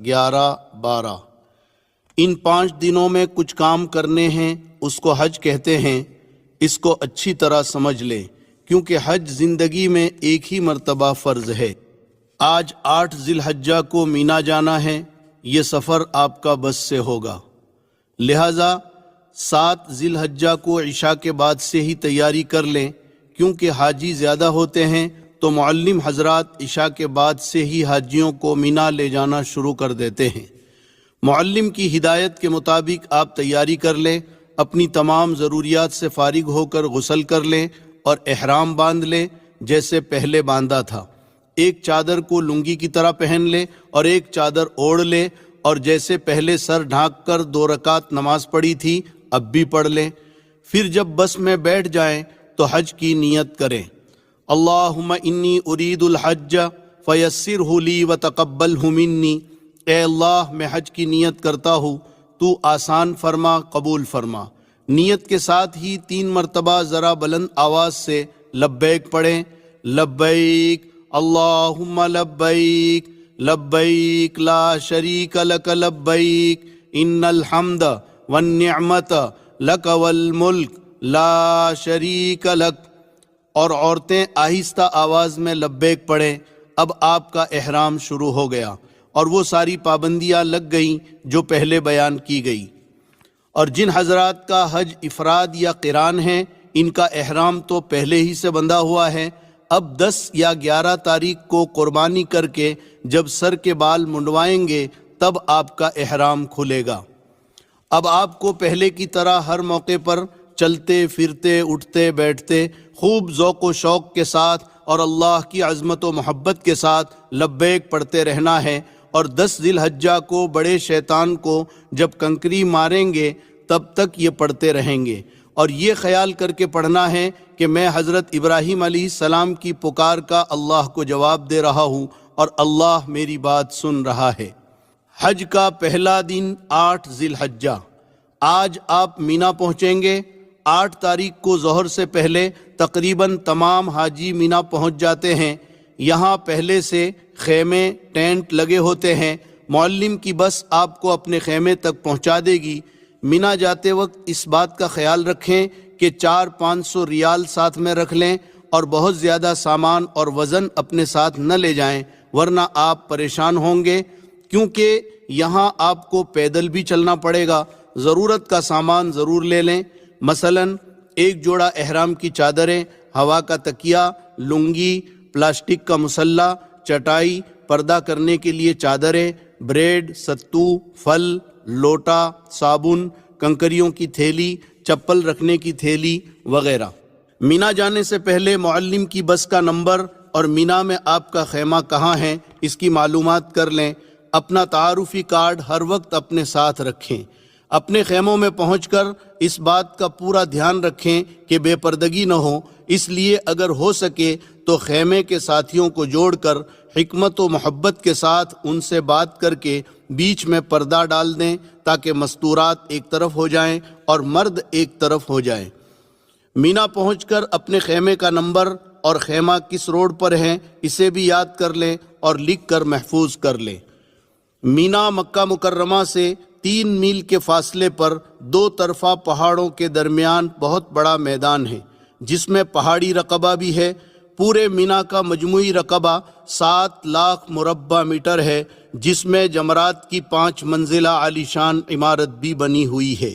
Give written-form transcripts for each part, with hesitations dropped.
11, 12 ان 5 دنوں میں کچھ کام کرنے ہیں، اس کو حج کہتے ہیں۔ اس کو اچھی طرح سمجھ لے، کیونکہ حج زندگی میں ایک ہی مرتبہ فرض ہے۔ آج 8 ذی الحجہ کو مینا جانا ہے، یہ سفر آپ کا بس سے ہوگا، لہٰذا 7 ذی الحجہ کو عشاء کے بعد سے ہی تیاری کر لیں، کیونکہ حاجی زیادہ ہوتے ہیں تو معلم حضرات عشاء کے بعد سے ہی حاجیوں کو مینا لے جانا شروع کر دیتے ہیں۔ معلم کی ہدایت کے مطابق آپ تیاری کر لیں، اپنی تمام ضروریات سے فارغ ہو کر غسل کر لیں اور احرام باندھ لیں جیسے پہلے باندھا تھا۔ ایک چادر کو لنگی کی طرح پہن لے اور ایک چادر اوڑھ لے، اور جیسے پہلے سر ڈھانک کر 2 رکعت نماز پڑھی تھی اب بھی پڑھ لیں۔ پھر جب بس میں بیٹھ جائیں تو حج کی نیت کریں۔ اللہم انی ارید الحج فیسرہ لی وتقبلہ منی، اے اللہ میں حج کی نیت کرتا ہوں، تو آسان فرما، قبول فرما۔ نیت کے ساتھ ہی 3 مرتبہ ذرا بلند آواز سے لبیک پڑھیں۔ لبیک اللہم لبیک لبیک لا شریک لک لبیک ان الحمد والنعمت لک والملک لا شریک لک۔ اور عورتیں آہستہ آواز میں لبیک پڑھیں۔ اب آپ کا احرام شروع ہو گیا اور وہ ساری پابندیاں لگ گئیں جو پہلے بیان کی گئی۔ اور جن حضرات کا حج افراد یا قران ہے، ان کا احرام تو پہلے ہی سے بندھا ہوا ہے۔ اب 10 یا 11 تاریخ کو قربانی کر کے جب سر کے بال منڈوائیں گے تب آپ کا احرام کھلے گا۔ اب آپ کو پہلے کی طرح ہر موقع پر چلتے پھرتے اٹھتے بیٹھتے خوب ذوق و شوق کے ساتھ اور اللہ کی عظمت و محبت کے ساتھ لبیک پڑھتے رہنا ہے، اور 10 ذی الحجہ کو بڑے شیطان کو جب کنکری ماریں گے تب تک یہ پڑھتے رہیں گے، اور یہ خیال کر کے پڑھنا ہے کہ میں حضرت ابراہیم علیہ السلام کی پکار کا اللہ کو جواب دے رہا ہوں اور اللہ میری بات سن رہا ہے۔ حج کا پہلا دن 8 ذی الحجہ۔ آج آپ مینا پہنچیں گے۔ 8 تاریخ کو ظہر سے پہلے تقریباً تمام حاجی مینا پہنچ جاتے ہیں۔ یہاں پہلے سے خیمے ٹینٹ لگے ہوتے ہیں۔ معلم کی بس آپ کو اپنے خیمے تک پہنچا دے گی۔ مینا جاتے وقت اس بات کا خیال رکھیں کہ 400-500 ریال ساتھ میں رکھ لیں اور بہت زیادہ سامان اور وزن اپنے ساتھ نہ لے جائیں، ورنہ آپ پریشان ہوں گے، کیونکہ یہاں آپ کو پیدل بھی چلنا پڑے گا۔ ضرورت کا سامان ضرور لے لیں، مثلاً 1 جوڑا احرام کی چادریں، ہوا کا تکیہ، لنگی، پلاسٹک کا مسلح، چٹائی، پردہ کرنے کے لیے چادریں، بریڈ، ستو، پھل، لوٹا، صابن، کنکریوں کی تھیلی، چپل رکھنے کی تھیلی وغیرہ۔ مینا جانے سے پہلے معلم کی بس کا نمبر اور مینا میں آپ کا خیمہ کہاں ہے اس کی معلومات کر لیں۔ اپنا تعارفی کارڈ ہر وقت اپنے ساتھ رکھیں۔ اپنے خیموں میں پہنچ کر اس بات کا پورا دھیان رکھیں کہ بے پردگی نہ ہو، اس لیے اگر ہو سکے تو خیمے کے ساتھیوں کو جوڑ کر حکمت و محبت کے ساتھ ان سے بات کر کے بیچ میں پردہ ڈال دیں تاکہ مستورات ایک طرف ہو جائیں اور مرد ایک طرف ہو جائیں۔ مینا پہنچ کر اپنے خیمے کا نمبر اور خیمہ کس روڈ پر ہے اسے بھی یاد کر لیں اور لکھ کر محفوظ کر لیں۔ مینا مکہ مکرمہ سے 3 میل کے فاصلے پر 2 طرفہ پہاڑوں کے درمیان بہت بڑا میدان ہے، جس میں پہاڑی رقبہ بھی ہے۔ پورے مینا کا مجموعی رقبہ 7 لاکھ مربع میٹر ہے، جس میں جمرات کی 5 منزلہ عالیشان عمارت بھی بنی ہوئی ہے۔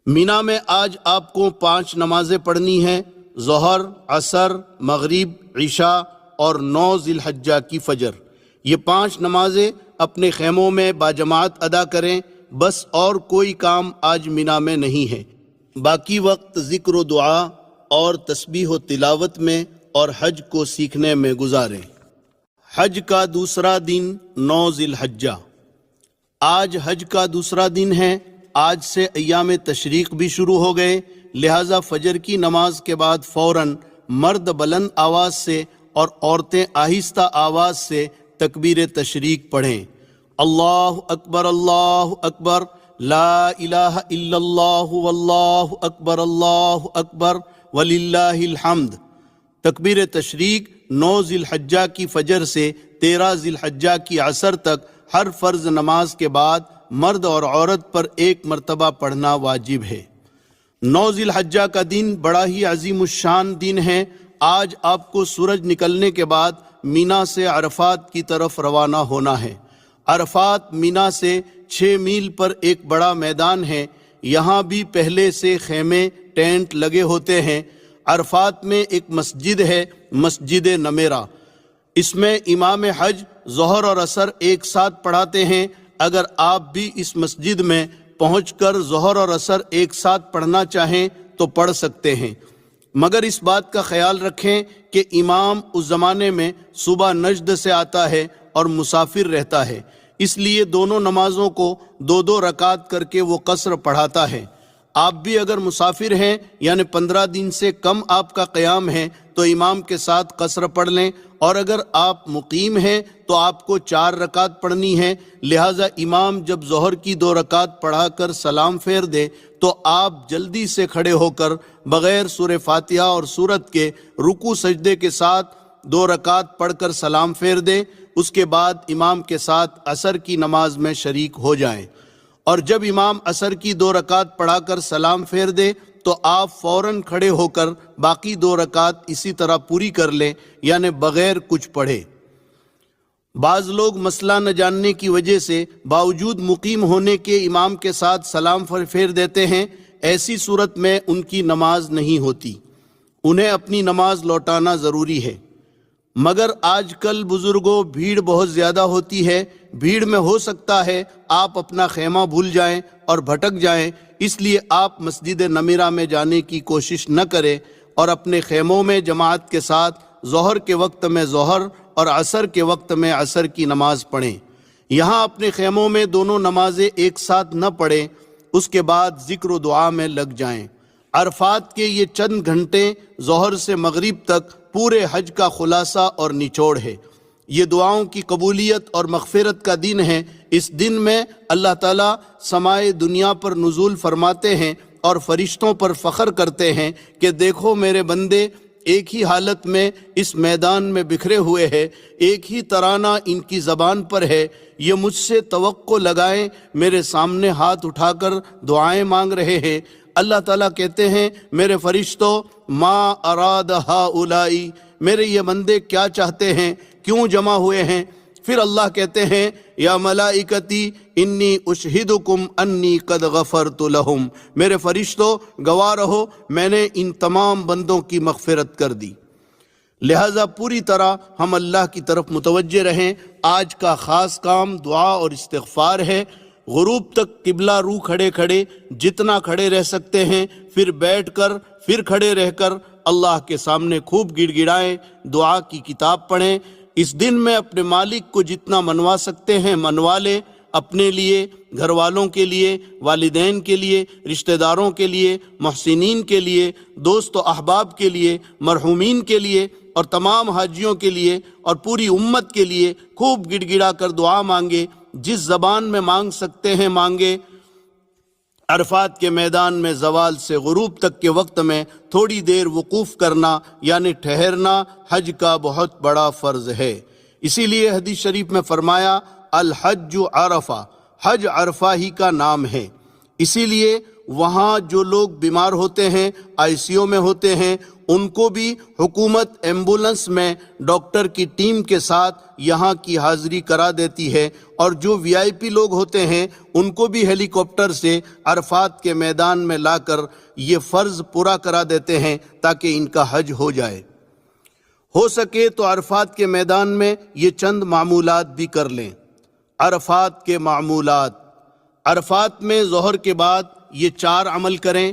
مینا میں آج آپ کو 5 نمازیں پڑھنی ہیں، ظہر، عصر، مغرب، عشاء اور 9 ذی الحجہ کی فجر۔ یہ 5 نمازیں اپنے خیموں میں باجماعت ادا کریں، بس اور کوئی کام آج مینا میں نہیں ہے۔ باقی وقت ذکر و دعا اور تسبیح و تلاوت میں اور حج کو سیکھنے میں گزاریں۔ حج کا دوسرا دن 9 ذی الحجہ۔ آج حج کا دوسرا دن ہے۔ آج سے ایام تشریق بھی شروع ہو گئے، لہٰذا فجر کی نماز کے بعد فوراً مرد بلند آواز سے اور عورتیں آہستہ آواز سے تکبیر تشریق پڑھیں۔ اللہ اکبر لا الہ الا اللہ واللہ اکبر وللہ الحمد۔ تکبیر تشریق 9 ذی الحجہ کی فجر سے 13 ذی الحجہ کی عصر تک ہر فرض نماز کے بعد مرد اور عورت پر ایک مرتبہ پڑھنا واجب ہے۔ 9 ذی الحجہ کا دن بڑا ہی عظیم الشان دن ہے۔ آج آپ کو سورج نکلنے کے بعد مینا سے عرفات کی طرف روانہ ہونا ہے۔ عرفات مینا سے 6 میل پر ایک بڑا میدان ہے۔ یہاں بھی پہلے سے خیمے ٹینٹ لگے ہوتے ہیں۔ عرفات میں ایک مسجد ہے، مسجد نمیرہ۔ اس میں امام حج ظہر اور عصر ایک ساتھ پڑھاتے ہیں۔ اگر آپ بھی اس مسجد میں پہنچ کر ظہر اور عصر ایک ساتھ پڑھنا چاہیں تو پڑھ سکتے ہیں، مگر اس بات کا خیال رکھیں کہ امام اس زمانے میں صبح نجد سے آتا ہے اور مسافر رہتا ہے، اس لیے دونوں نمازوں کو 2 رکعت کر کے وہ قصر پڑھاتا ہے۔ آپ بھی اگر مسافر ہیں یعنی 15 دن سے کم آپ کا قیام ہے تو امام کے ساتھ قصر پڑھ لیں، اور اگر آپ مقیم ہیں تو آپ کو 4 رکعت پڑھنی ہے۔ لہٰذا امام جب ظہر کی 2 رکعت پڑھا کر سلام پھیر دے تو آپ جلدی سے کھڑے ہو کر بغیر سورہ فاتحہ اور سورت کے رکوع سجدے کے ساتھ 2 رکعت پڑھ کر سلام پھیر دیں۔ اس کے بعد امام کے ساتھ عصر کی نماز میں شریک ہو جائیں، اور جب امام عصر کی 2 رکعت پڑھا کر سلام پھیر دے تو آپ فوراً کھڑے ہو کر باقی 2 رکعت اسی طرح پوری کر لیں، یعنی بغیر کچھ پڑھے۔ بعض لوگ مسئلہ نہ جاننے کی وجہ سے باوجود مقیم ہونے کے امام کے ساتھ سلام پھیر دیتے ہیں۔ ایسی صورت میں ان کی نماز نہیں ہوتی، انہیں اپنی نماز لوٹانا ضروری ہے۔ مگر آج کل بزرگوں بھیڑ بہت زیادہ ہوتی ہے، بھیڑ میں ہو سکتا ہے آپ اپنا خیمہ بھول جائیں اور بھٹک جائیں، اس لیے آپ مسجد نمیرہ میں جانے کی کوشش نہ کریں اور اپنے خیموں میں جماعت کے ساتھ ظہر کے وقت میں ظہر اور عصر کے وقت میں عصر کی نماز پڑھیں۔ یہاں اپنے خیموں میں دونوں نمازیں ایک ساتھ نہ پڑھیں، اس کے بعد ذکر و دعا میں لگ جائیں۔ عرفات کے یہ چند گھنٹے ظہر سے مغرب تک پورے حج کا خلاصہ اور نچوڑ ہے۔ یہ دعاؤں کی قبولیت اور مغفرت کا دن ہے۔ اس دن میں اللہ تعالیٰ سمائے دنیا پر نزول فرماتے ہیں اور فرشتوں پر فخر کرتے ہیں کہ دیکھو میرے بندے ایک ہی حالت میں اس میدان میں بکھرے ہوئے ہیں، ایک ہی ترانہ ان کی زبان پر ہے، یہ مجھ سے توقع لگائیں، میرے سامنے ہاتھ اٹھا کر دعائیں مانگ رہے ہیں۔ اللہ تعالیٰ کہتے ہیں میرے فرشتوں ما اراد ہؤلائی، میرے یہ بندے کیا چاہتے ہیں، کیوں جمع ہوئے ہیں؟ پھر اللہ کہتے ہیں یا ملائکتی انی اشہدکم انی قد غفرت لہم، میرے فرشتوں گواہ رہو میں نے ان تمام بندوں کی مغفرت کر دی۔ لہٰذا پوری طرح ہم اللہ کی طرف متوجہ رہیں۔ آج کا خاص کام دعا اور استغفار ہے۔ غروب تک قبلہ رو کھڑے کھڑے جتنا کھڑے رہ سکتے ہیں، پھر بیٹھ کر، پھر کھڑے رہ کر اللہ کے سامنے خوب گڑ گڑائیں، دعا کی کتاب پڑھیں۔ اس دن میں اپنے مالک کو جتنا منوا سکتے ہیں منوا لیں، اپنے لیے، گھر والوں کے لیے، والدین کے لیے، رشتہ داروں کے لیے، محسنین کے لیے، دوست و احباب کے لیے، مرحومین کے لیے اور تمام حاجیوں کے لیے اور پوری امت کے لیے خوب گڑ گڑا کر دعا مانگے، جس زبان میں مانگ سکتے ہیں مانگے۔ عرفات کے میدان میں زوال سے غروب تک کے وقت میں تھوڑی دیر وقوف کرنا یعنی ٹھہرنا حج کا بہت بڑا فرض ہے۔ اسی لیے حدیث شریف میں فرمایا الحج عرفہ، حج عرفہ ہی کا نام ہے۔ اسی لیے وہاں جو لوگ بیمار ہوتے ہیں، ICU میں ہوتے ہیں، ان کو بھی حکومت ایمبولنس میں ڈاکٹر کی ٹیم کے ساتھ یہاں کی حاضری کرا دیتی ہے، اور جو VIP لوگ ہوتے ہیں ان کو بھی ہیلی کاپٹر سے عرفات کے میدان میں لا کر یہ فرض پورا کرا دیتے ہیں تاکہ ان کا حج ہو جائے۔ ہو سکے تو عرفات کے میدان میں یہ چند معمولات بھی کر لیں۔ عرفات کے معمولات: عرفات میں ظہر کے بعد یہ 4 عمل کریں۔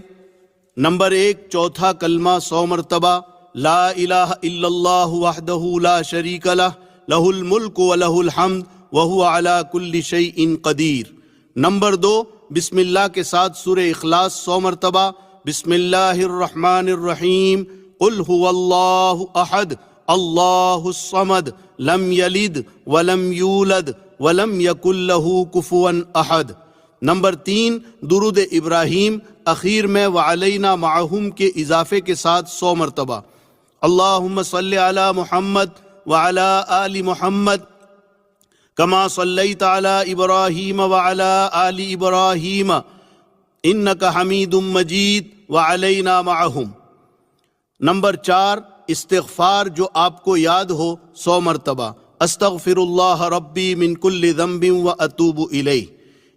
نمبر 1، چوتھا کلمہ 100 مرتبہ، لا الہ الا اللہ وحدہ لا شریک لہ، لہ الملک ولہ الحمد وہو علی کل شیء قدیر۔ نمبر 2، بسم اللہ کے ساتھ سورہ اخلاص 100 مرتبہ، بسم اللہ الرحمن الرحیم، قل هو اللہ احد اللہ الصمد لم یلد ولم یولد ولم یکن لہ کفوا احد۔ نمبر 3، درود ابراہیم اخیر میں وعلینا معہم کے اضافے کے ساتھ 100 مرتبہ، اللہم صلی علی محمد وعلی آل محمد کما صلیت علی ابراہیم وعلی آل ابراہیم انک حمید مجید وعلینا معہم۔ نمبر 4، استغفار جو آپ کو یاد ہو 100 مرتبہ، استغفر اللہ ربی من کل ذنب واتوب الیہ۔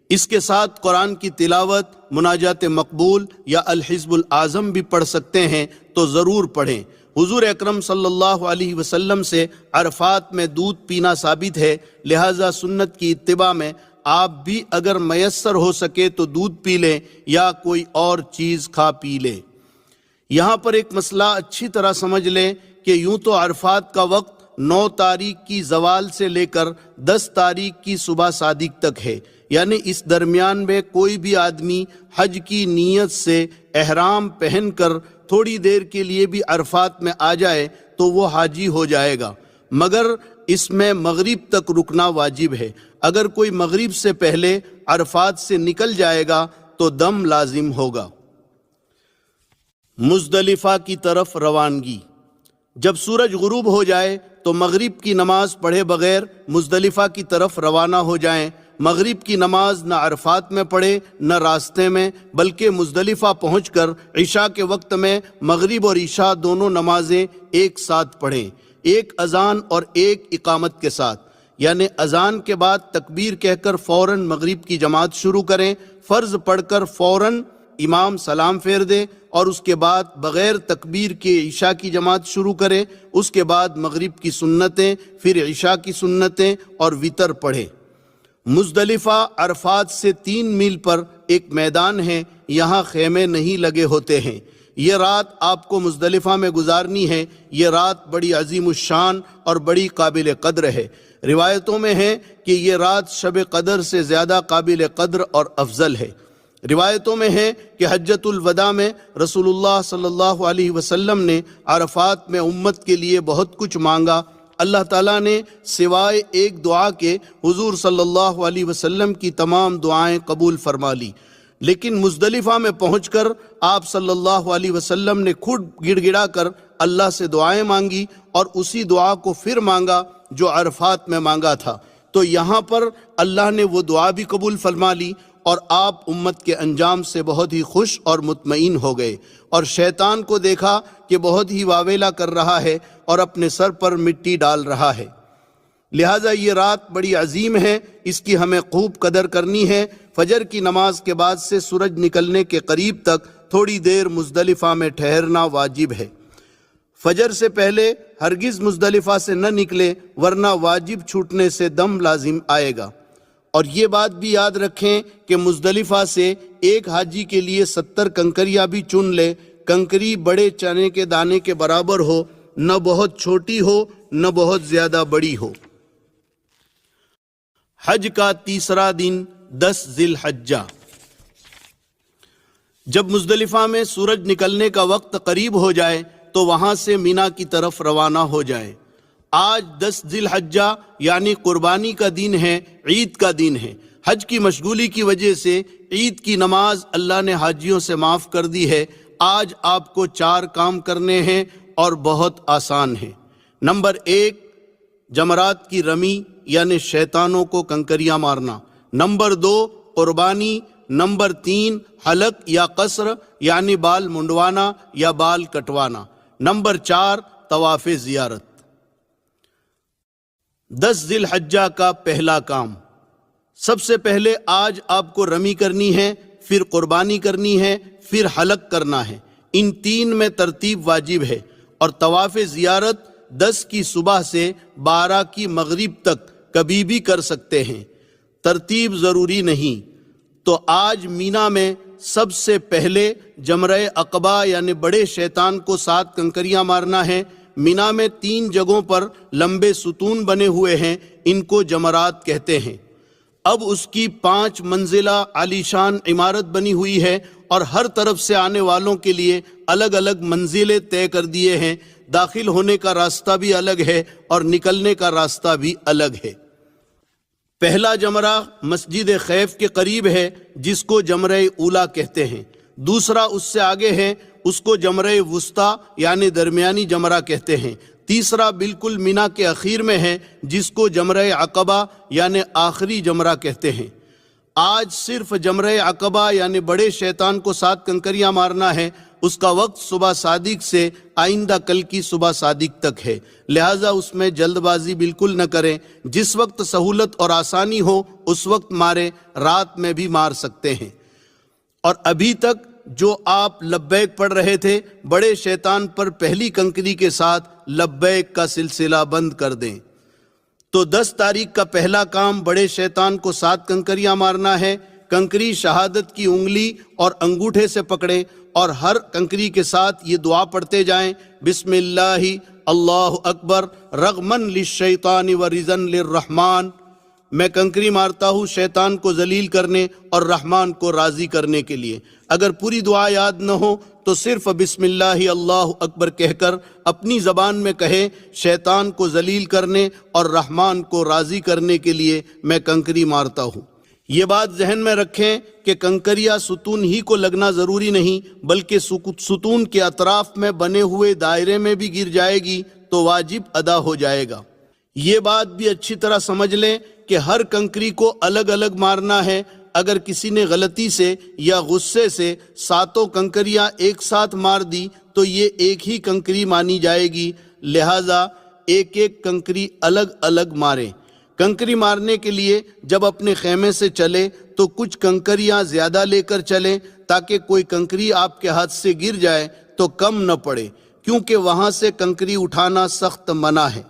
اس کے ساتھ قرآن کی تلاوت، مناجات مقبول یا الحزب الاعظم بھی پڑھ سکتے ہیں تو ضرور پڑھیں۔ حضور اکرم صلی اللہ علیہ وسلم سے عرفات میں دودھ پینا ثابت ہے، لہٰذا سنت کی اتباع میں آپ بھی اگر میسر ہو سکے تو دودھ پی لیں یا کوئی اور چیز کھا پی لیں۔ یہاں پر ایک مسئلہ اچھی طرح سمجھ لیں کہ یوں تو عرفات کا وقت 9 تاریخ کی زوال سے لے کر 10 تاریخ کی صبح صادق تک ہے، یعنی اس درمیان میں کوئی بھی آدمی حج کی نیت سے احرام پہن کر تھوڑی دیر کے لیے بھی عرفات میں آ جائے تو وہ حاجی ہو جائے گا، مگر اس میں مغرب تک رکنا واجب ہے۔ اگر کوئی مغرب سے پہلے عرفات سے نکل جائے گا تو دم لازم ہوگا۔ مزدلفہ کی طرف روانگی۔ جب سورج غروب ہو جائے تو مغرب کی نماز پڑھے بغیر مزدلفہ کی طرف روانہ ہو جائیں۔ مغرب کی نماز نہ عرفات میں پڑھے نہ راستے میں، بلکہ مزدلفہ پہنچ کر عشاء کے وقت میں مغرب اور عشاء دونوں نمازیں ایک ساتھ پڑھیں، ایک اذان اور ایک اقامت کے ساتھ، یعنی اذان کے بعد تکبیر کہہ کر فوراً مغرب کی جماعت شروع کریں، فرض پڑھ کر فوراً امام سلام پھیر دے اور اس کے بعد بغیر تکبیر کے عشاء کی جماعت شروع کرے، اس کے بعد مغرب کی سنتیں، پھر عشاء کی سنتیں اور وتر پڑھے۔ مزدلفہ عرفات سے 3 میل پر ایک میدان ہے، یہاں خیمے نہیں لگے ہوتے ہیں۔ یہ رات آپ کو مزدلفہ میں گزارنی ہے۔ یہ رات بڑی عظیم الشان اور بڑی قابل قدر ہے۔ روایتوں میں ہے کہ یہ رات شب قدر سے زیادہ قابل قدر اور افضل ہے۔ روایتوں میں ہے کہ حجۃ الوداع میں رسول اللہ صلی اللہ علیہ وسلم نے عرفات میں امت کے لیے بہت کچھ مانگا۔ اللہ تعالیٰ نے سوائے ایک دعا کے حضور صلی اللہ علیہ وسلم کی تمام دعائیں قبول فرما لی، لیکن مزدلفہ میں پہنچ کر آپ صلی اللہ علیہ وسلم نے خود گڑ گڑا کر اللہ سے دعائیں مانگی اور اسی دعا کو پھر مانگا جو عرفات میں مانگا تھا، تو یہاں پر اللہ نے وہ دعا بھی قبول فرما لی اور آپ امت کے انجام سے بہت ہی خوش اور مطمئن ہو گئے، اور شیطان کو دیکھا کہ بہت ہی واویلا کر رہا ہے اور اپنے سر پر مٹی ڈال رہا ہے۔ لہٰذا یہ رات بڑی عظیم ہے، اس کی ہمیں خوب قدر کرنی ہے۔ فجر کی نماز کے بعد سے سورج نکلنے کے قریب تک تھوڑی دیر مزدلفہ میں ٹھہرنا واجب ہے۔ فجر سے پہلے ہرگز مزدلفہ سے نہ نکلے، ورنہ واجب چھوٹنے سے دم لازم آئے گا۔ اور یہ بات بھی یاد رکھیں کہ مزدلفہ سے ایک حاجی کے لیے 70 کنکریاں بھی چن لے۔ کنکری بڑے چنے کے دانے کے برابر ہو، نہ بہت چھوٹی ہو نہ بہت زیادہ بڑی ہو۔ حج کا تیسرا دن 10 ذی الحجہ۔ جب مزدلفہ میں سورج نکلنے کا وقت قریب ہو جائے تو وہاں سے مینا کی طرف روانہ ہو جائے۔ آج 10 ذی الحجہ یعنی قربانی کا دن ہے، عید کا دن ہے۔ حج کی مشغولی کی وجہ سے عید کی نماز اللہ نے حاجیوں سے معاف کر دی ہے۔ آج آپ کو 4 کام کرنے ہیں اور بہت آسان ہیں۔ نمبر 1، جمرات کی رمی یعنی شیطانوں کو کنکریاں مارنا۔ نمبر 2، قربانی۔ نمبر 3، حلق یا قصر یعنی بال منڈوانا یا بال کٹوانا۔ نمبر 4، طواف زیارت۔ 10 ذی الحجہ کا پہلا کام، سب سے پہلے آج آپ کو رمی کرنی ہے، پھر قربانی کرنی ہے، پھر حلق کرنا ہے۔ ان 3 میں ترتیب واجب ہے، اور طواف زیارت 10 کی صبح سے 12 کی مغرب تک کبھی بھی کر سکتے ہیں، ترتیب ضروری نہیں۔ تو آج مینا میں سب سے پہلے جمرہ عقبہ یعنی بڑے شیطان کو 7 کنکریاں مارنا ہے۔ مینا میں 3 جگہوں پر لمبے ستون بنے ہوئے ہیں، ان کو جمرات کہتے ہیں۔ اب اس کی 5 منزلہ عالیشان عمارت بنی ہوئی ہے، اور ہر طرف سے آنے والوں کے لیے الگ الگ منزلیں طے کر دیے ہیں۔ داخل ہونے کا راستہ بھی الگ ہے اور نکلنے کا راستہ بھی الگ ہے۔ پہلا جمرہ مسجد خیف کے قریب ہے، جس کو جمرہ اولا کہتے ہیں۔ دوسرا اس سے آگے ہے، اس کو جمرہ وسطیٰ یعنی درمیانی جمرہ کہتے ہیں۔ تیسرا بالکل مینا کے اخیر میں ہے جس کو جمرہ عقبہ یعنی آخری جمرہ کہتے ہیں۔ آج صرف جمرہ عقبہ یعنی بڑے شیطان کو 7 کنکریاں مارنا ہے، اس کا وقت صبح صادق سے آئندہ کل کی صبح صادق تک ہے، لہٰذا اس میں جلد بازی بالکل نہ کریں، جس وقت سہولت اور آسانی ہو اس وقت ماریں، رات میں بھی مار سکتے ہیں۔ اور ابھی تک جو آپ لبیک پڑھ رہے تھے، بڑے شیطان پر پہلی کنکری کے ساتھ لبیک کا سلسلہ بند کر دیں۔ تو 10 تاریخ کا پہلا کام بڑے شیطان کو 7 کنکریاں مارنا ہے۔ کنکری شہادت کی انگلی اور انگوٹھے سے پکڑیں اور ہر کنکری کے ساتھ یہ دعا پڑھتے جائیں، بسم اللہ اللہ اکبر رغمن للشیطان ورضن للرحمن۔ میں کنکری مارتا ہوں شیطان کو ذلیل کرنے اور رحمان کو راضی کرنے کے لیے۔ اگر پوری دعا یاد نہ ہو تو صرف بسم اللہ اللہ اکبر کہہ کر اپنی زبان میں کہیں، شیطان کو ذلیل کرنے اور رحمان کو راضی کرنے کے لیے میں کنکری مارتا ہوں۔ یہ بات ذہن میں رکھیں کہ کنکریاں ستون ہی کو لگنا ضروری نہیں، بلکہ ستون کے اطراف میں بنے ہوئے دائرے میں بھی گر جائے گی تو واجب ادا ہو جائے گا۔ یہ بات بھی اچھی طرح سمجھ لیں کہ ہر کنکری کو الگ الگ مارنا ہے۔ اگر کسی نے غلطی سے یا غصے سے 7 کنکریاں ایک ساتھ مار دی تو یہ ایک ہی کنکری مانی جائے گی، لہٰذا ایک ایک کنکری الگ الگ ماریں۔ کنکری مارنے کے لیے جب اپنے خیمے سے چلے تو کچھ کنکریاں زیادہ لے کر چلیں تاکہ کوئی کنکری آپ کے ہاتھ سے گر جائے تو کم نہ پڑے، کیونکہ وہاں سے کنکری اٹھانا سخت منع ہے۔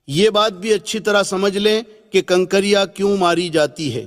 یہ بات بھی اچھی طرح سمجھ لیں کہ کنکریاں کیوں ماری جاتی ہے۔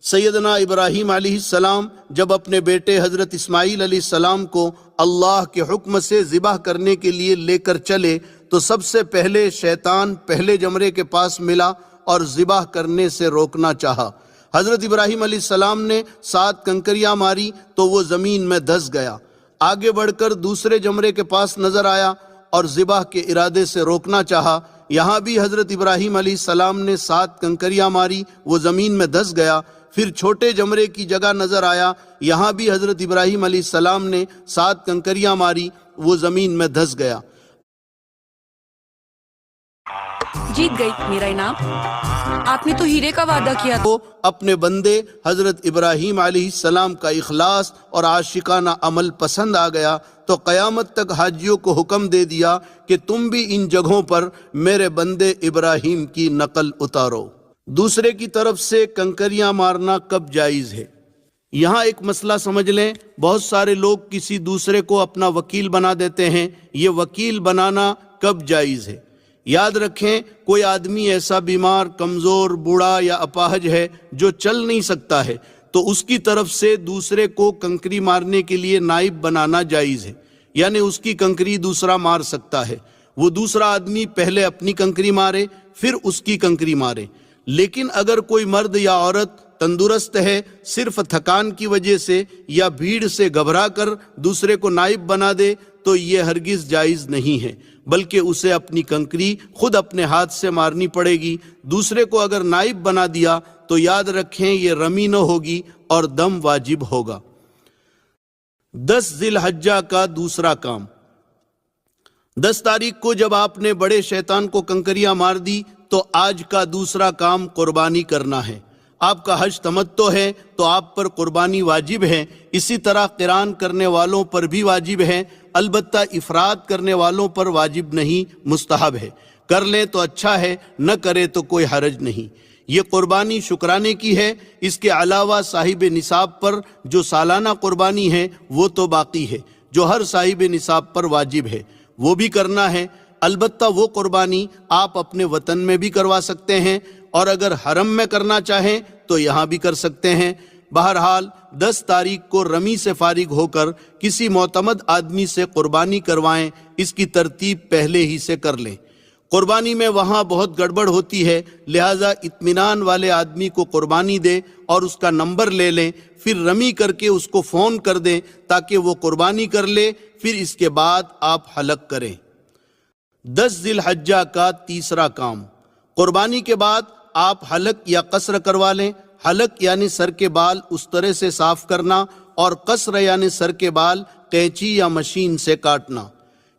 سیدنا ابراہیم علیہ السلام جب اپنے بیٹے حضرت اسماعیل علیہ السلام کو اللہ کے حکم سے ذبح کرنے کے لیے لے کر چلے تو سب سے پہلے شیطان پہلے جمرے کے پاس ملا اور ذبح کرنے سے روکنا چاہا۔ حضرت ابراہیم علیہ السلام نے 7 کنکریاں ماری تو وہ زمین میں دھس گیا۔ آگے بڑھ کر دوسرے جمرے کے پاس نظر آیا اور ذبح کے ارادے سے روکنا چاہا۔ یہاں بھی حضرت ابراہیم علیہ السلام نے 7 کنکریاں ماری، وہ زمین میں دھس گیا۔ پھر چھوٹے جمرے کی جگہ نظر آیا، یہاں بھی حضرت ابراہیم علیہ السلام نے 7 کنکریاں ماری، وہ زمین میں دھس گیا۔ جیت گئی میرا انعام، آپ نے تو ہیرے کا وعدہ کیا تھا۔ وہ اپنے بندے حضرت ابراہیم علیہ السلام کا اخلاص اور عاشقانہ عمل پسند آ گیا تو قیامت تک حاجیوں کو حکم دے دیا کہ تم بھی ان جگہوں پر میرے بندے ابراہیم کی نقل اتارو۔ دوسرے کی طرف سے کنکریاں مارنا کب جائز ہے؟ یہاں ایک مسئلہ سمجھ لیں، بہت سارے لوگ کسی دوسرے کو اپنا وکیل بنا دیتے ہیں، یہ وکیل بنانا کب جائز ہے؟ یاد رکھیں، کوئی آدمی ایسا بیمار، کمزور، بوڑھا یا اپاہج ہے جو چل نہیں سکتا ہے تو اس کی طرف سے دوسرے کو کنکری مارنے کے لیے نائب بنانا جائز ہے، یعنی اس کی کنکری دوسرا مار سکتا ہے۔ وہ دوسرا آدمی پہلے اپنی کنکری مارے پھر اس کی کنکری مارے۔ لیکن اگر کوئی مرد یا عورت تندرست ہے، صرف تھکان کی وجہ سے یا بھیڑ سے گھبرا کر دوسرے کو نائب بنا دے تو یہ ہرگز جائز نہیں ہے، بلکہ اسے اپنی کنکری خود اپنے ہاتھ سے مارنی پڑے گی۔ دوسرے کو اگر نائب بنا دیا تو یاد رکھیں یہ رمی نہ ہوگی اور دم واجب ہوگا۔ 10 ذی الحجہ کا دوسرا کام۔ 10 تاریخ کو جب آپ نے بڑے شیطان کو کنکریاں مار دی تو آج کا دوسرا کام قربانی کرنا ہے۔ آپ کا حج تمتع ہے تو آپ پر قربانی واجب ہے، اسی طرح قران کرنے والوں پر بھی واجب ہے، البتہ افراد کرنے والوں پر واجب نہیں، مستحب ہے۔ کر لیں تو اچھا ہے، نہ کرے تو کوئی حرج نہیں۔ یہ قربانی شکرانے کی ہے، اس کے علاوہ صاحب نصاب پر جو سالانہ قربانی ہے وہ تو باقی ہے، جو ہر صاحب نصاب پر واجب ہے، وہ بھی کرنا ہے۔ البتہ وہ قربانی آپ اپنے وطن میں بھی کروا سکتے ہیں، اور اگر حرم میں کرنا چاہیں تو یہاں بھی کر سکتے ہیں۔ بہرحال 10 تاریخ کو رمی سے فارغ ہو کر کسی معتمد آدمی سے قربانی کروائیں، اس کی ترتیب پہلے ہی سے کر لیں۔ قربانی میں وہاں بہت گڑبڑ ہوتی ہے، لہٰذا اطمینان والے آدمی کو قربانی دیں اور اس کا نمبر لے لیں، پھر رمی کر کے اس کو فون کر دیں تاکہ وہ قربانی کر لے، پھر اس کے بعد آپ حلق کریں۔ 10 ذی الحجہ کا تیسرا کام۔ قربانی کے بعد آپ حلق یا قصر کروا لیں۔ حلق یعنی سر کے بال اس طرح سے صاف کرنا، اور قصر یعنی سر کے بال قینچی یا مشین سے کاٹنا۔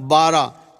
12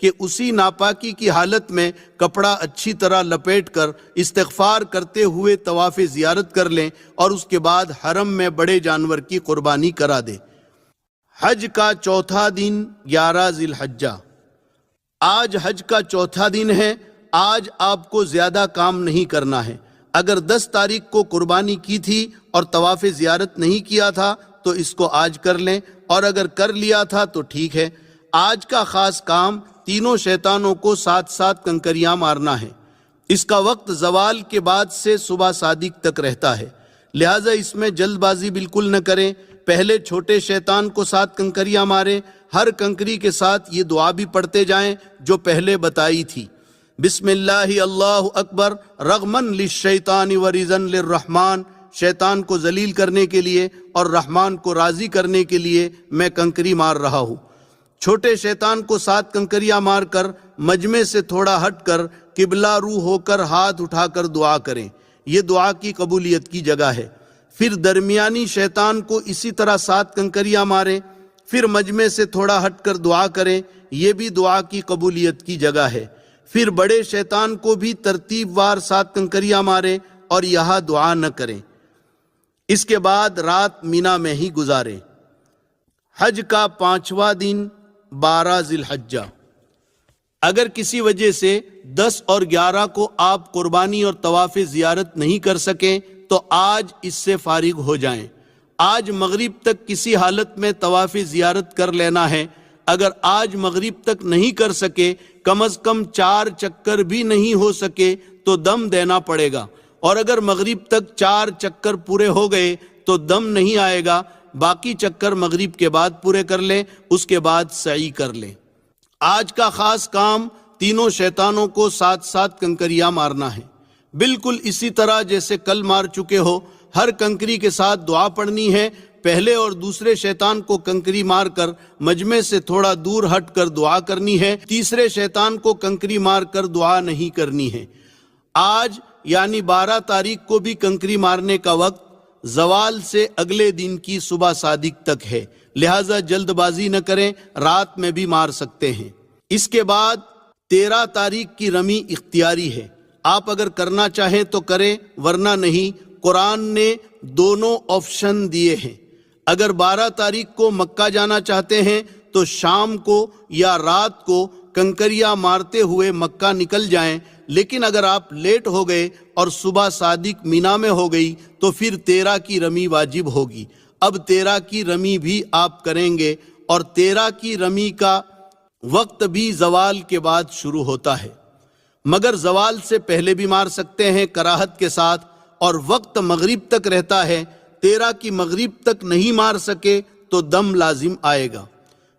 کہ اسی ناپاکی کی حالت میں کپڑا اچھی طرح لپیٹ کر استغفار کرتے ہوئے طواف زیارت کر لیں اور اس کے بعد حرم میں بڑے جانور کی قربانی کرا دیں۔ حج کا چوتھا دن 11 ذی الحجہ۔ آج حج کا چوتھا دن ہے۔ آج آپ کو زیادہ کام نہیں کرنا ہے۔ اگر 10 تاریخ کو قربانی کی تھی اور طواف زیارت نہیں کیا تھا تو اس کو آج کر لیں، اور اگر کر لیا تھا تو ٹھیک ہے۔ آج کا خاص کام تینوں شیطانوں کو ساتھ ساتھ کنکریاں مارنا ہے۔ اس کا وقت زوال کے بعد سے صبح صادق تک رہتا ہے، لہٰذا اس میں جلد بازی بالکل نہ کریں۔ پہلے چھوٹے شیطان کو 7 کنکریاں ماریں، ہر کنکری کے ساتھ یہ دعا بھی پڑھتے جائیں جو پہلے بتائی تھی۔ بسم اللہ اللہ اکبر رغمن للشیطان ورضا للرحمن، شیطان کو ذلیل کرنے کے لیے اور رحمان کو راضی کرنے کے لیے میں کنکری مار رہا ہوں۔ چھوٹے شیطان کو 7 کنکریاں مار کر مجمع سے تھوڑا ہٹ کر قبلہ رو ہو کر ہاتھ اٹھا کر دعا کریں، یہ دعا کی قبولیت کی جگہ ہے۔ پھر درمیانی شیطان کو اسی طرح 7 کنکریاں ماریں، پھر مجمع سے تھوڑا ہٹ کر دعا کریں، یہ بھی دعا کی قبولیت کی جگہ ہے۔ پھر بڑے شیطان کو بھی ترتیب وار 7 کنکریاں ماریں اور یہاں دعا نہ کریں۔ اس کے بعد رات مینا میں ہی گزاریں۔ حج کا 5واں دن 12 ذی الحجہ۔ اگر کسی وجہ سے 10 اور 11 کو آپ قربانی اور طواف زیارت نہیں کر سکیں تو آج اس سے فارغ ہو جائیں۔ آج مغرب تک کسی حالت میں طواف زیارت کر لینا ہے۔ اگر آج مغرب تک نہیں کر سکے، کم از کم 4 چکر بھی نہیں ہو سکے تو دم دینا پڑے گا، اور اگر مغرب تک 4 چکر پورے ہو گئے تو دم نہیں آئے گا۔ باقی چکر مغرب کے بعد پورے کر لیں، اس کے بعد سعی کر لیں۔ آج کا خاص کام تینوں شیطانوں کو 7 کنکریاں مارنا ہے، بالکل اسی طرح جیسے کل مار چکے ہو۔ ہر کنکری کے ساتھ دعا پڑھنی ہے۔ پہلے اور دوسرے شیطان کو کنکری مار کر مجمع سے تھوڑا دور ہٹ کر دعا کرنی ہے، تیسرے شیطان کو کنکری مار کر دعا نہیں کرنی ہے۔ آج یعنی 12 تاریخ کو بھی کنکری مارنے کا وقت زوال سے اگلے دن کی صبح صادق تک ہے، لہٰذا جلد بازی نہ کریں، رات میں بھی مار سکتے ہیں۔ اس کے بعد 13 تاریخ کی رمی اختیاری ہے، آپ اگر کرنا چاہیں تو کریں ورنہ نہیں۔ قرآن نے دونوں آپشن دیے ہیں۔ اگر 12 تاریخ کو مکہ جانا چاہتے ہیں تو شام کو یا رات کو کنکریاں مارتے ہوئے مکہ نکل جائیں، لیکن اگر آپ لیٹ ہو گئے اور صبح صادق مینا میں ہو گئی تو پھر 13 کی رمی واجب ہوگی۔ اب 13 کی رمی بھی آپ کریں گے، اور 13 کی رمی کا وقت بھی زوال کے بعد شروع ہوتا ہے، مگر زوال سے پہلے بھی مار سکتے ہیں کراہت کے ساتھ، اور وقت مغرب تک رہتا ہے۔ 13 کی مغرب تک نہیں مار سکے تو دم لازم آئے گا۔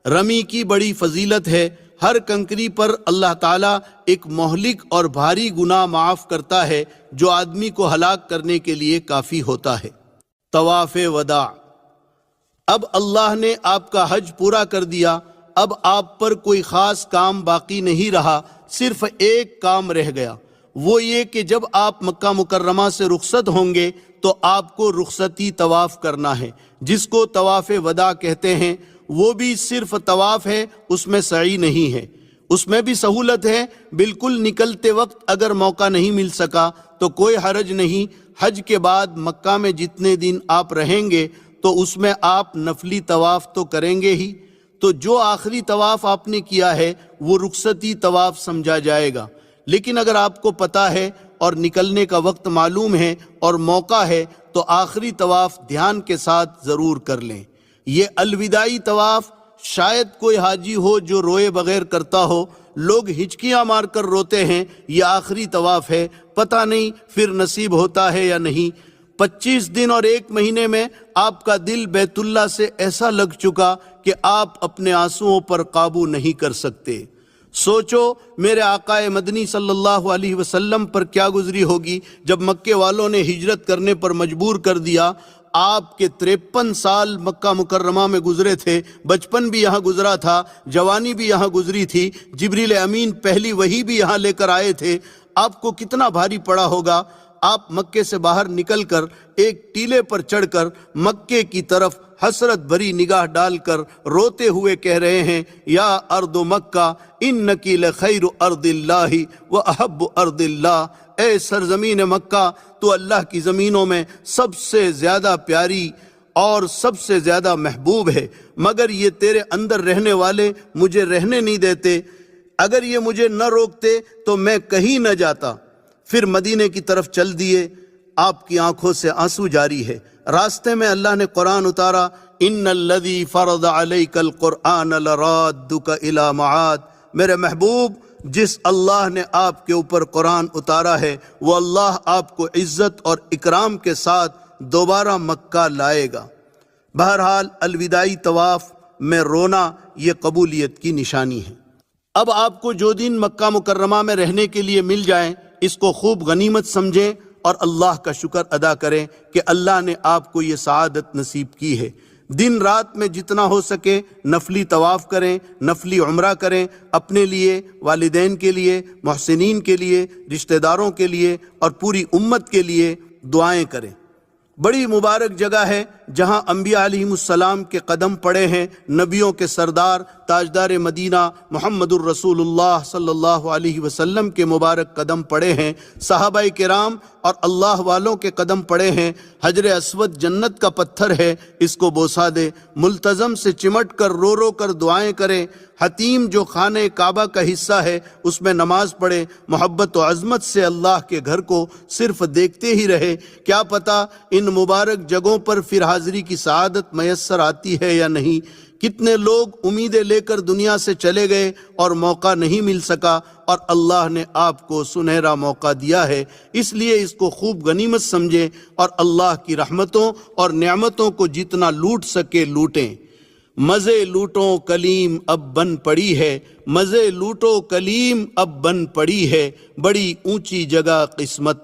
رمی کی بڑی فضیلت ہے۔ ہر کنکری پر اللہ تعالیٰ ایک مہلک اور بھاری گناہ معاف کرتا ہے جو آدمی کو ہلاک کرنے کے لیے کافی ہوتا ہے۔ طواف وداع۔ اب اللہ نے آپ کا حج پورا کر دیا، اب آپ پر کوئی خاص کام باقی نہیں رہا، صرف ایک کام رہ گیا، وہ یہ کہ جب آپ مکہ مکرمہ سے رخصت ہوں گے تو آپ کو رخصتی طواف کرنا ہے، جس کو طواف وداع کہتے ہیں۔ وہ بھی صرف طواف ہے، اس میں سعی نہیں ہے۔ اس میں بھی سہولت ہے، بالکل نکلتے وقت اگر موقع نہیں مل سکا تو کوئی حرج نہیں۔ حج کے بعد مکہ میں جتنے دن آپ رہیں گے تو اس میں آپ نفلی طواف تو کریں گے ہی، تو جو آخری طواف آپ نے کیا ہے وہ رخصتی طواف سمجھا جائے گا۔ لیکن اگر آپ کو پتہ ہے اور نکلنے کا وقت معلوم ہے اور موقع ہے تو آخری طواف دھیان کے ساتھ ضرور کر لیں۔ یہ الوداعی طواف شاید کوئی حاجی ہو جو روئے بغیر کرتا ہو، لوگ ہچکیاں مار کر روتے ہیں، یہ آخری طواف ہے، پتہ نہیں پھر نصیب ہوتا ہے یا نہیں۔ 25 دن اور 1 مہینے میں آپ کا دل بیت اللہ سے ایسا لگ چکا کہ آپ اپنے آنسوؤں پر قابو نہیں کر سکتے۔ سوچو میرے آقا مدنی صلی اللہ علیہ وسلم پر کیا گزری ہوگی جب مکے والوں نے ہجرت کرنے پر مجبور کر دیا۔ آپ کے 53 سال مکہ مکرمہ میں گزرے تھے، بچپن بھی یہاں گزرا تھا، جوانی بھی یہاں گزری تھی، جبریل امین پہلی وحی بھی یہاں لے کر آئے تھے۔ آپ کو کتنا بھاری پڑا ہوگا۔ آپ مکے سے باہر نکل کر ایک ٹیلے پر چڑھ کر مکے کی طرف حسرت بھری نگاہ ڈال کر روتے ہوئے کہہ رہے ہیں، یا ارض مکہ انکی لخیر ارض اللہ واحب ارض اللہ، اے سرزمین مکہ تو اللہ کی زمینوں میں سب سے زیادہ پیاری اور سب سے زیادہ محبوب ہے، مگر یہ تیرے اندر رہنے والے مجھے رہنے نہیں دیتے، اگر یہ مجھے نہ روکتے تو میں کہیں نہ جاتا۔ پھر مدینے کی طرف چل دیے، آپ کی آنکھوں سے آنسو جاری ہے۔ راستے میں اللہ نے قرآن اتارا، ان الذی فرض علیک القرآن لرادک الی معاد، میرے محبوب جس اللہ نے آپ کے اوپر قرآن اتارا ہے وہ اللہ آپ کو عزت اور اکرام کے ساتھ دوبارہ مکہ لائے گا۔ بہرحال الوداعی طواف میں رونا یہ قبولیت کی نشانی ہے۔ اب آپ کو جو دن مکہ مکرمہ میں رہنے کے لیے مل جائیں اس کو خوب غنیمت سمجھیں اور اللہ کا شکر ادا کریں کہ اللہ نے آپ کو یہ سعادت نصیب کی ہے۔ دن رات میں جتنا ہو سکے نفلی طواف کریں، نفلی عمرہ کریں، اپنے لیے، والدین کے لیے، محسنین کے لیے، رشتہ داروں کے لیے اور پوری امت کے لیے دعائیں کریں۔ بڑی مبارک جگہ ہے جہاں انبیاء علیہم السلام کے قدم پڑے ہیں، نبیوں کے سردار تاجدار مدینہ محمد الرسول اللہ صلی اللہ علیہ وسلم کے مبارک قدم پڑے ہیں، صحابہ کرام اور اللہ والوں کے قدم پڑے ہیں۔ حجر اسود جنت کا پتھر ہے، اس کو بوسہ دے، ملتزم سے چمٹ کر رو رو کر دعائیں کرے۔ حتیم جو خانہ کعبہ کا حصہ ہے اس میں نماز پڑھے، محبت و عظمت سے اللہ کے گھر کو صرف دیکھتے ہی رہے، کیا پتہ ان مبارک جگہوں پر پھر حاضری کی سعادت میسر آتی ہے یا نہیں۔ کتنے لوگ امیدیں لے کر دنیا سے چلے گئے اور موقع نہیں مل سکا، اور اللہ نے آپ کو سنہرا موقع دیا ہے، اس لیے اس کو خوب غنیمت سمجھیں اور اللہ کی رحمتوں اور نعمتوں کو جتنا لوٹ سکے لوٹیں۔ مزے لوٹو کلیم اب بن پڑی ہے، مزے لوٹو کلیم اب بن پڑی ہے، بڑی اونچی جگہ قسمت